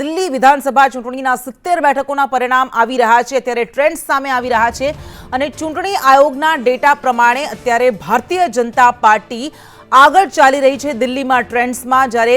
દિલ્હી વિધાનસભા ચૂંટણીના 70 બેઠકોના પરિણામ આવી રહ્યા છે। અત્યારે ટ્રેન્ડ સામે આવી રહ્યા છે અને ચૂંટણી આયોગના ડેટા પ્રમાણે અત્યારે ભારતીય જનતા પાર્ટી આગળ ચાલી રહી છે દિલ્હીમાં ટ્રેન્ડ્સમાં, જ્યારે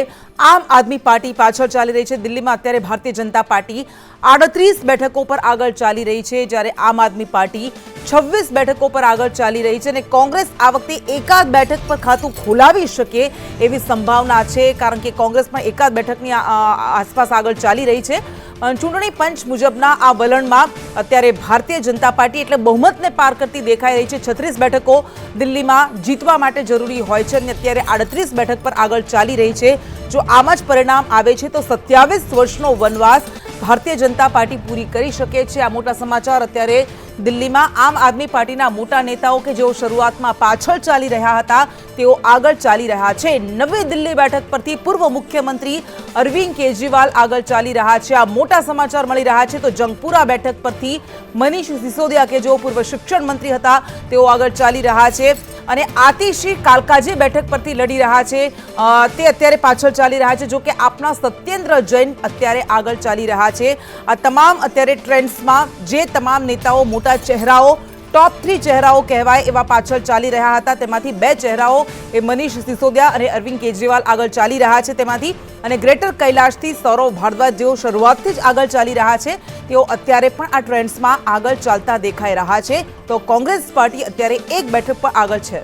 આમ આદમી પાર્ટી પાછળ ચાલી રહી છે। દિલ્હીમાં અત્યારે ભારતીય જનતા પાર્ટી 38 બેઠકો પર આગળ ચાલી રહી છે, જ્યારે આમ આદમી પાર્ટી 26 બેઠકો પર આગળ ચાલી રહી છે અને કોંગ્રેસ આ વખતે એકાદ બેઠક પર ખાતું ખોલાવી શકે એવી સંભાવના છે, કારણ કે કોંગ્રેસ પણ એકાદ બેઠકની આસપાસ આગળ ચાલી રહી છે। ચૂંટણી પંચ મુજબના આ વલણમાં અત્યારે ભારતીય જનતા પાર્ટી એટલે બહુમતને પાર કરતી દેખાઈ રહી છે। 36 બેઠકો દિલ્હીમાં જીતવા માટે જરૂરી હોય છે અને અત્યારે 38 બેઠક પર આગળ ચાલી રહી છે। જો આમ જ પરિણામ આવે છે તો 27 વર્ષનો વનવાસ ભારતીય જનતા પાર્ટી પૂરી કરી શકે છે। આ મોટા સમાચાર અત્યારે દિલ્હીમાં આમ આદમી પાર્ટીના મોટા નેતાઓ કે જેઓ શરૂઆતમાં પાછળ ચાલી રહ્યા હતા તેઓ આગળ ચાલી રહ્યા છે। નવી દિલ્હી બેઠક પરથી પૂર્વ મુખ્યમંત્રી અરવિંદ કેજરીવાલ આગળ ચાલી રહ્યા છે। આ મોટા સમાચાર મળી રહ્યા છે તો જંગપુરા બેઠક પરથી મનીષ સિસોદિયા કે જેઓ પૂર્વ શિક્ષણ મંત્રી હતા તેઓ આગળ ચાલી રહ્યા છે અને આતિશી કાલકાજી બેઠક પરથી લડી રહ્યા છે તે અત્યારે પાછળ ચાલી રહ્યા છે। જો કે આપના સત્યેન્દ્ર જૈન અત્યારે આગળ ચાલી રહ્યા છે। આ તમામ અત્યારે ટ્રેન્ડ્સમાં જે તમામ નેતાઓ મોટા ચહેરાઓ ટોપ 3 ચહેરાઓ કહેવાય એવા પાછળ ચાલી રહ્યા હતા તેમાંથી 2 ચહેરાઓ એ મનીષ સિસોદિયા અને અરવિંદ કેજરીવાલ આગળ ચાલી રહ્યા છે તેમાંથી, અને ગ્રેટર કૈલાશથી સૌરવ ભારદ્વાજ જેઓ શરૂઆતથી જ આગળ ચાલી રહ્યા છે તેઓ અત્યારે પણ આ ટ્રેન્ડ્સમાં આગળ ચાલતા દેખાઈ રહ્યા છે। તો કોંગ્રેસ પાર્ટી અત્યારે 1 બેઠક પર આગળ છે।